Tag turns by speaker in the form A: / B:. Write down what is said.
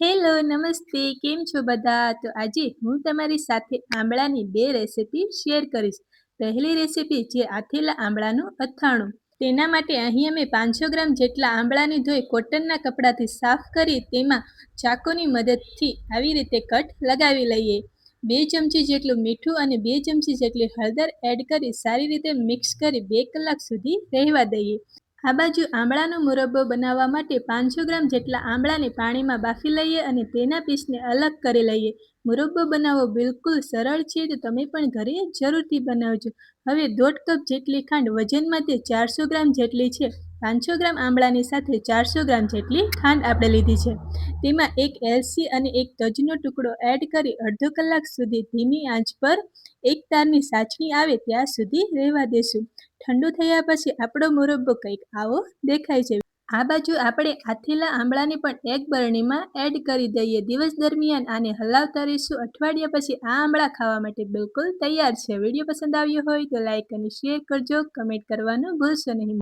A: Hello, નમસ્તે. કેમ છો બધા? તો આજે હું તમારી સાથે આંબળાની બે રેસીપી શેર કરીશ. પહેલી રેસીપી જે આથેલા આંબળાનું અથાણું. તેના માટે અહીં અમે 500 ગ્રામ જેટલા આંબળાને ધોઈ કોટનના કપડાથી સાફ કરી તેમાં ચાકુની મદદથી આવી રીતે કટ લગાવી લઈએ. 2 ચમચી જેટલું મીઠું અને 2 ચમચી જેટલી હળદર એડ કરી સારી રીતે મિક્સ કરી 2 કલાક સુધી રહેવા દઈએ. આ બાજુ આંબળાનો મુરબ્બો બનાવવા માટે 500 ગ્રામ જેટલા આંબળાને પાણીમાં બાફી લઈએ અને તેના પીસને અલગ કરી લઈએ. મુરબ્બો બનાવવો બિલકુલ સરળ છે, તો તમે પણ ઘરે જરૂરથી બનાવજો. હવે 1.5 કપ જેટલી ખાંડ, વજનમાં તે 400 ગ્રામ જેટલી છે. 500 ગ્રામ આંબળાની સાથે 400 ગ્રામ જેટલી ખાંડ આપણે લીધી છે. તેમાં એક એલચી અને એક તજનો ટુકડો એડ કરી અડધો કલાક સુધી ધીમી આંચ પર એક તારની સાચણી આવે ત્યાં સુધી રહેવા દેશું. ઠંડુ થયા પછી આપણો મુરબ્બો કંઈક આવો દેખાય છે. આ બાજુ આપણે આથેલા આંબળાને પણ એક બરણીમાં એડ કરી દઈએ. દિવસ દરમિયાન આને હલાવતા રહીશું. અઠવાડિયા પછી આ આંબળા ખાવા માટે બિલકુલ તૈયાર છે. વિડીયો પસંદ આવ્યો હોય તો લાઈક અને શેર કરજો. કમેન્ટ કરવાનું ભૂલશો નહીં.